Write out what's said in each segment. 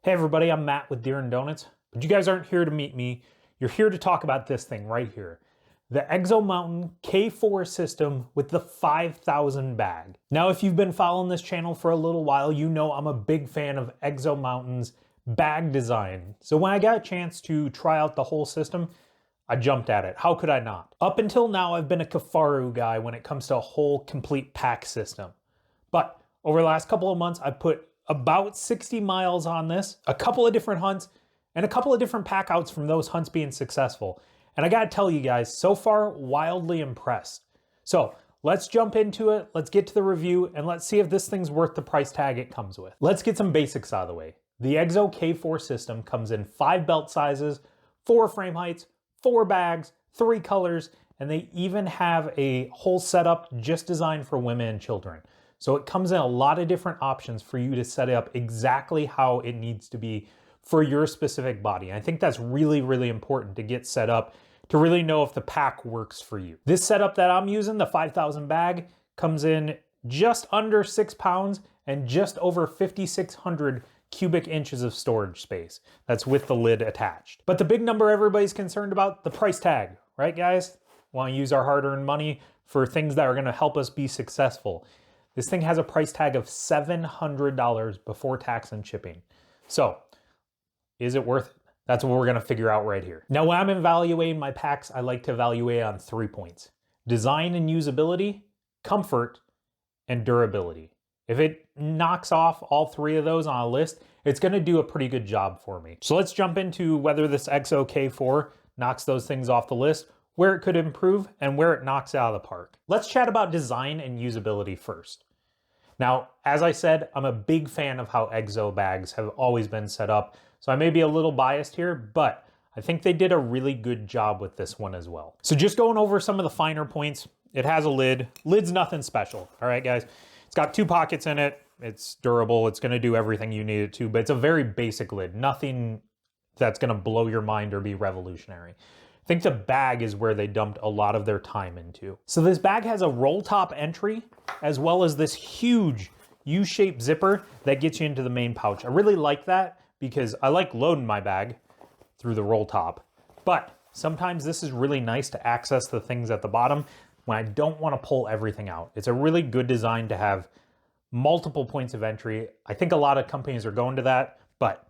Hey everybody, I'm Matt with Deer and Donuts, but you guys aren't here to meet me. You're here to talk about this thing right here. The Exo Mountain K4 system with the 5,000 bag. Now, if you've been following this channel for a little while, you know I'm a big fan of Exo Mountain's bag design. So when I got a chance to try out the whole system, I jumped at it. How could I not? Up until now, I've been a K4 guy when it comes to a whole complete pack system. But over the last couple of months, I've put about 60 miles on this, a couple of different hunts, and a couple of different pack outs from those hunts being successful. And I gotta tell you guys, so far, wildly impressed. So let's jump into it, let's get to the review, and let's see if this thing's worth the price tag it comes with. Let's get some basics out of the way. The Exo K4 system comes in 5 belt sizes, 4 frame heights, 4 bags, 3 colors, and they even have a whole setup just designed for women and children. So it comes in a lot of different options for you to set it up exactly how it needs to be for your specific body. And I think that's really, really important to get set up to really know if the pack works for you. This setup that I'm using, the 5,000 bag, comes in just under 6 pounds and just over 5,600 cubic inches of storage space. That's with the lid attached. But the big number everybody's concerned about, the price tag, right guys? Want to use our hard-earned money for things that are gonna help us be successful. This thing has a price tag of $700 before tax and shipping. So, is it worth it? That's what we're gonna figure out right here. Now, when I'm evaluating my packs, I like to evaluate on 3 points: design and usability, comfort, and durability. If it knocks off all 3 of those on a list, it's gonna do a pretty good job for me. So let's jump into whether this Exo K4 knocks those things off the list, where it could improve, and where it knocks out of the park. Let's chat about design and usability first. Now, as I said, I'm a big fan of how Exo bags have always been set up, so I may be a little biased here, but I think they did a really good job with this one as well. So just going over some of the finer points, it has a lid. Lid's nothing special, all right, guys? It's got 2 pockets in it. It's durable. It's gonna do everything you need it to, but it's a very basic lid. Nothing that's gonna blow your mind or be revolutionary. I think the bag is where they dumped a lot of their time into. So this bag has a roll top entry, as well as this huge U-shaped zipper that gets you into the main pouch. I really like that because I like loading my bag through the roll top, but sometimes this is really nice to access the things at the bottom when I don't want to pull everything out. It's a really good design to have multiple points of entry. I think a lot of companies are going to that, but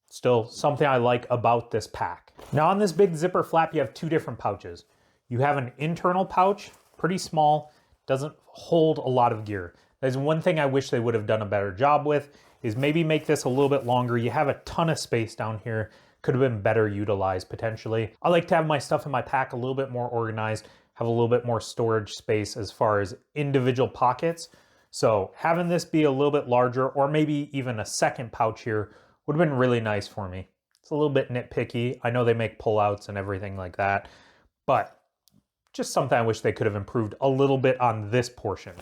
still something I like about this pack. Now on this big zipper flap, you have 2 different pouches. You have an internal pouch, pretty small, doesn't hold a lot of gear. There's one thing I wish they would have done a better job with, is maybe make this a little bit longer. You have a ton of space down here, could have been better utilized potentially. I like to have my stuff in my pack a little bit more organized, have a little bit more storage space as far as individual pockets. So having this be a little bit larger, or maybe even a second pouch here, would have been really nice for me. It's a little bit nitpicky. I know they make pullouts and everything like that, but just something I wish they could have improved a little bit on this portion.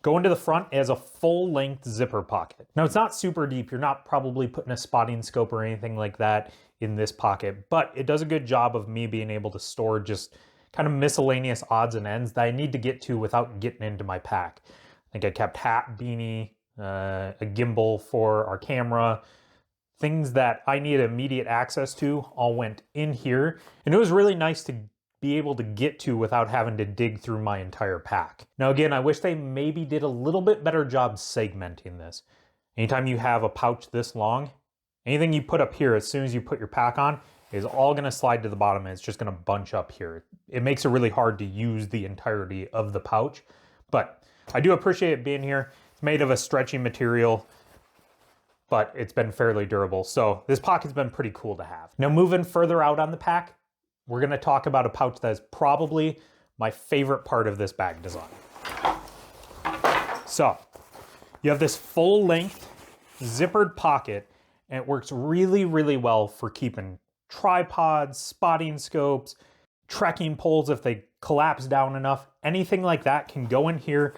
Going to the front, it has a full-length zipper pocket. Now, it's not super deep. You're not probably putting a spotting scope or anything like that in this pocket, but it does a good job of me being able to store just kind of miscellaneous odds and ends that I need to get to without getting into my pack. I think I kept hat, beanie, a gimbal for our camera, things that I needed immediate access to all went in here. And it was really nice to be able to get to without having to dig through my entire pack. Now again, I wish they maybe did a little bit better job segmenting this. Anytime you have a pouch this long, anything you put up here as soon as you put your pack on is all gonna slide to the bottom and it's just gonna bunch up here. It makes it really hard to use the entirety of the pouch, but I do appreciate it being here. It's made of a stretchy material, but it's been fairly durable. So this pocket's been pretty cool to have. Now moving further out on the pack, we're gonna talk about a pouch that is probably my favorite part of this bag design. So you have this full length zippered pocket, and it works really, really well for keeping tripods, spotting scopes, trekking poles if they collapse down enough. Anything like that can go in here.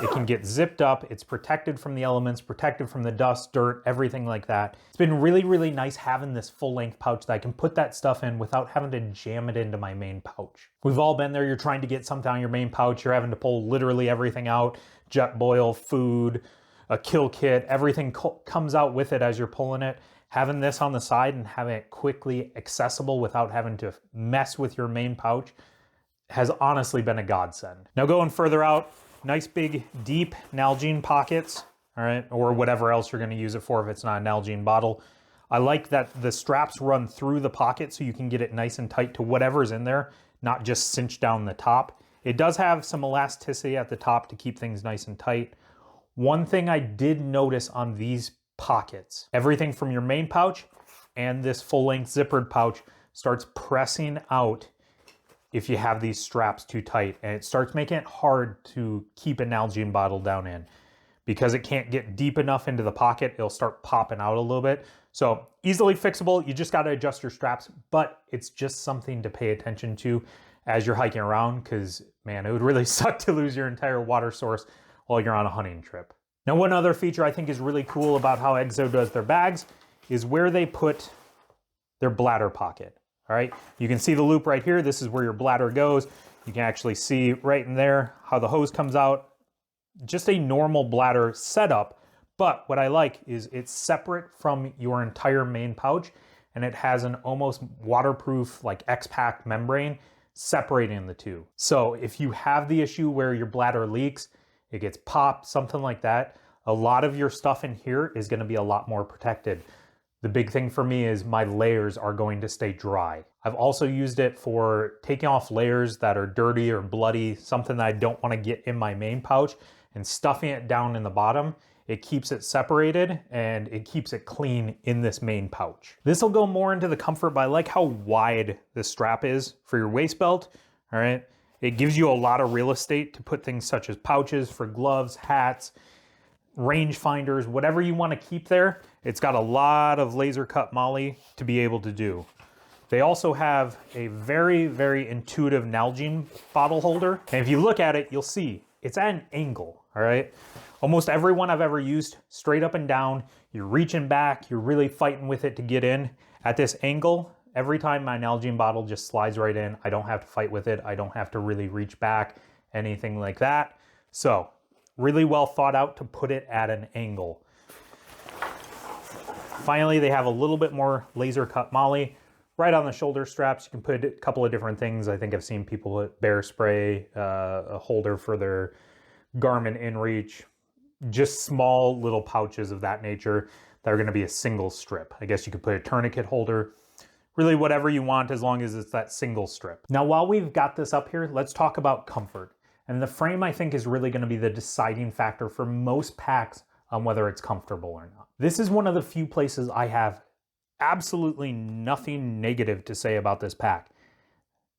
It can get zipped up. It's protected from the elements, protected from the dust, dirt, everything like that. It's been really, really nice having this full-length pouch that I can put that stuff in without having to jam it into my main pouch. We've all been there. You're trying to get something out of your main pouch. You're having to pull literally everything out. Jet boil, food, a kill kit, everything comes out with it as you're pulling it. Having this on the side and having it quickly accessible without having to mess with your main pouch has honestly been a godsend. Now going further out, nice big deep Nalgene pockets, all right, or whatever else you're gonna use it for if it's not a Nalgene bottle. I like that the straps run through the pocket so you can get it nice and tight to whatever's in there, not just cinch down the top. It does have some elasticity at the top to keep things nice and tight. One thing I did notice on these pockets, everything from your main pouch and this full-length zippered pouch starts pressing out if you have these straps too tight, and it starts making it hard to keep a Nalgene bottle down in. Because it can't get deep enough into the pocket, it'll start popping out a little bit. So easily fixable, you just gotta adjust your straps, but it's just something to pay attention to as you're hiking around, because man, it would really suck to lose your entire water source while you're on a hunting trip. Now, one other feature I think is really cool about how Exo does their bags is where they put their bladder pocket, all right? You can see the loop right here. This is where your bladder goes. You can actually see right in there how the hose comes out. Just a normal bladder setup, but what I like is it's separate from your entire main pouch, and it has an almost waterproof like X-Pack membrane separating the two. So if you have the issue where your bladder leaks, it gets popped, something like that, a lot of your stuff in here is gonna be a lot more protected. The big thing for me is my layers are going to stay dry. I've also used it for taking off layers that are dirty or bloody, something that I don't wanna get in my main pouch, and stuffing it down in the bottom. It keeps it separated and it keeps it clean in this main pouch. This will go more into the comfort, but I like how wide this strap is for your waist belt, all right? It gives you a lot of real estate to put things such as pouches for gloves, hats, range finders, whatever you want to keep there. It's got a lot of laser cut molle to be able to do. They also have a very, very intuitive Nalgene bottle holder. And if you look at it, you'll see it's at an angle, all right? Almost every one I've ever used, straight up and down, you're reaching back, you're really fighting with it to get in. At this angle, every time my Nalgene bottle just slides right in. I don't have to fight with it. I don't have to really reach back, anything like that. So, really well thought out to put it at an angle. Finally, they have a little bit more laser cut molle. Right on the shoulder straps, you can put a couple of different things. I think I've seen people put bear spray, a holder for their Garmin InReach, just small little pouches of that nature that are gonna be a single strip. I guess you could put a tourniquet holder, really whatever you want as long as it's that single strip. Now, while we've got this up here, let's talk about comfort. And the frame, I think, is really gonna be the deciding factor for most packs on whether it's comfortable or not. This is one of the few places I have absolutely nothing negative to say about this pack.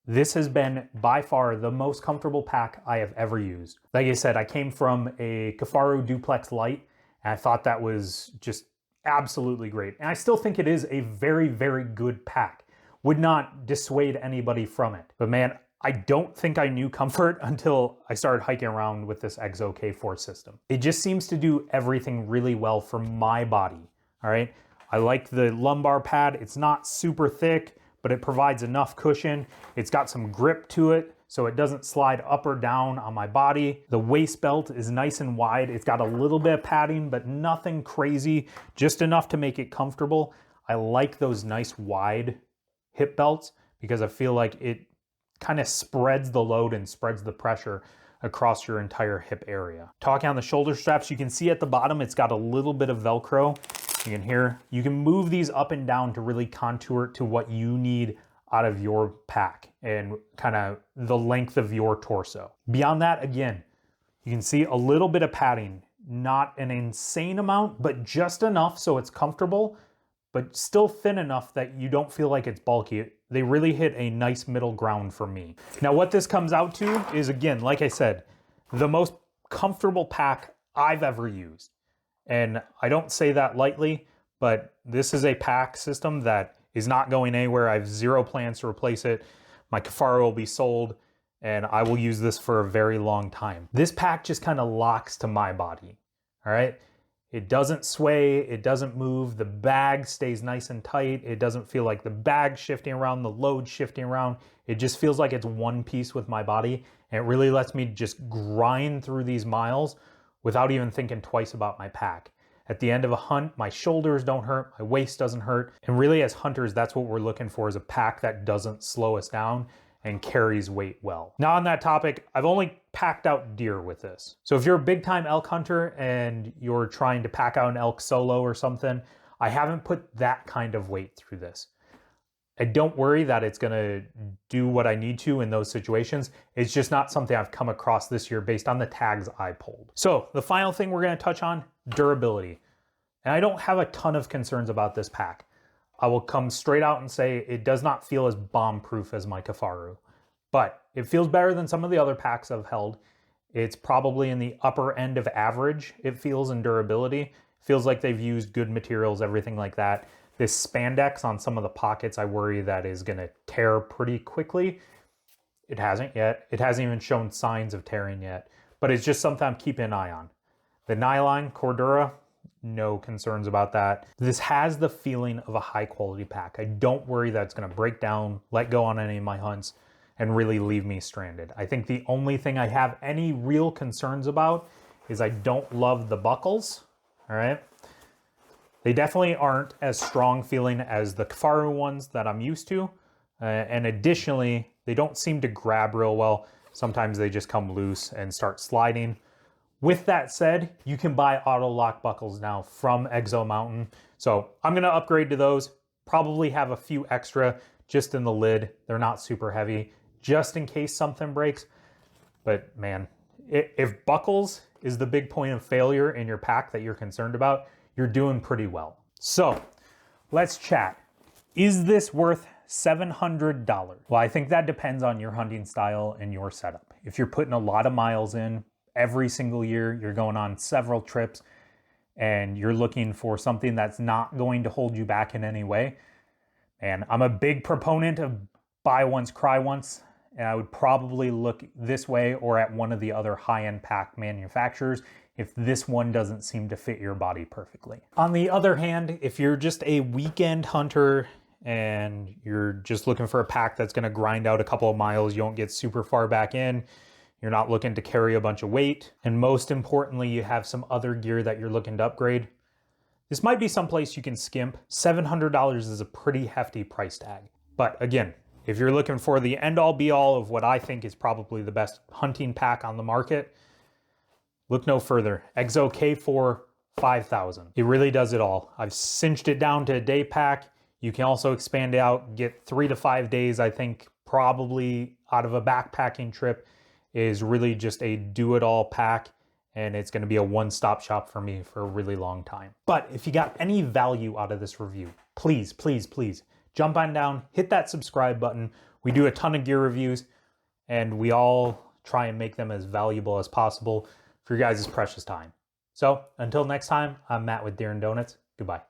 This has been by far the most comfortable pack I have ever used. Like I said, I came from a K4 Duplex Lite, and I thought that was just absolutely great. And I still think it is a very, very good pack. Would not dissuade anybody from it. But man, I don't think I knew comfort until I started hiking around with this Exo K4 system. It just seems to do everything really well for my body, all right? I like the lumbar pad. It's not super thick, but it provides enough cushion. It's got some grip to it, so it doesn't slide up or down on my body. The waist belt is nice and wide. It's got a little bit of padding, but nothing crazy, just enough to make it comfortable. I like those nice wide hip belts because I feel like it kind of spreads the load and spreads the pressure across your entire hip area. Talking on the shoulder straps, you can see at the bottom, it's got a little bit of Velcro. You can hear, you can move these up and down to really contour it to what you need out of your pack and kind of the length of your torso. Beyond that, again, you can see a little bit of padding, not an insane amount, but just enough so it's comfortable, but still thin enough that you don't feel like it's bulky. They really hit a nice middle ground for me. Now, what this comes out to is, again, like I said, the most comfortable pack I've ever used. And I don't say that lightly, but this is a pack system that is not going anywhere. I have zero plans to replace it. My K4 will be sold, and I will use this for a very long time. This pack just kind of locks to my body, all right? It doesn't sway, it doesn't move, the bag stays nice and tight. It doesn't feel like the bag shifting around, the load shifting around. It just feels like it's one piece with my body, and it really lets me just grind through these miles without even thinking twice about my pack. At the end of a hunt, my shoulders don't hurt, my waist doesn't hurt. And really as hunters, that's what we're looking for, is a pack that doesn't slow us down and carries weight well. Now on that topic, I've only packed out deer with this. So if you're a big time elk hunter and you're trying to pack out an elk solo or something, I haven't put that kind of weight through this. And don't worry that it's gonna do what I need to in those situations. It's just not something I've come across this year based on the tags I pulled. So the final thing we're gonna touch on, durability. And I don't have a ton of concerns about this pack. I will come straight out and say it does not feel as bomb-proof as my K4, but it feels better than some of the other packs I've held. It's probably in the upper end of average, it feels, in durability. Feels like they've used good materials, everything like that. This spandex on some of the pockets, I worry that is gonna tear pretty quickly. It hasn't yet. It hasn't even shown signs of tearing yet, but it's just something I'm keeping an eye on. The nylon Cordura, no concerns about that. This has the feeling of a high quality pack. I don't worry that it's gonna break down, let go on any of my hunts, and really leave me stranded. I think the only thing I have any real concerns about is I don't love the buckles, all right? They definitely aren't as strong feeling as the K4 ones that I'm used to. And additionally, they don't seem to grab real well. Sometimes they just come loose and start sliding. With that said, you can buy auto lock buckles now from Exo Mountain. So I'm gonna upgrade to those, probably have a few extra just in the lid. They're not super heavy, just in case something breaks. But man, if buckles is the big point of failure in your pack that you're concerned about, you're doing pretty well. So let's chat. Is this worth $700? Well, I think that depends on your hunting style and your setup. If you're putting a lot of miles in every single year, you're going on several trips, and you're looking for something that's not going to hold you back in any way, and I'm a big proponent of buy once, cry once, and I would probably look this way or at one of the other high-end pack manufacturers if this one doesn't seem to fit your body perfectly. On the other hand, if you're just a weekend hunter and you're just looking for a pack that's gonna grind out a couple of miles, you don't get super far back in, you're not looking to carry a bunch of weight, and most importantly, you have some other gear that you're looking to upgrade, this might be someplace you can skimp. $700 is a pretty hefty price tag. But again, if you're looking for the end-all be-all of what I think is probably the best hunting pack on the market, look no further. Exo K4 5000. It really does it all. I've cinched it down to a day pack. You can also expand it out, get 3 to 5 days, I think, probably out of a backpacking trip is really just a do-it-all pack, and it's gonna be a one-stop shop for me for a really long time. But if you got any value out of this review, please, please, please, jump on down, hit that subscribe button. We do a ton of gear reviews, and we all try and make them as valuable as possible for your guys' precious time. So until next time, I'm Matt with Deer and Donuts. Goodbye.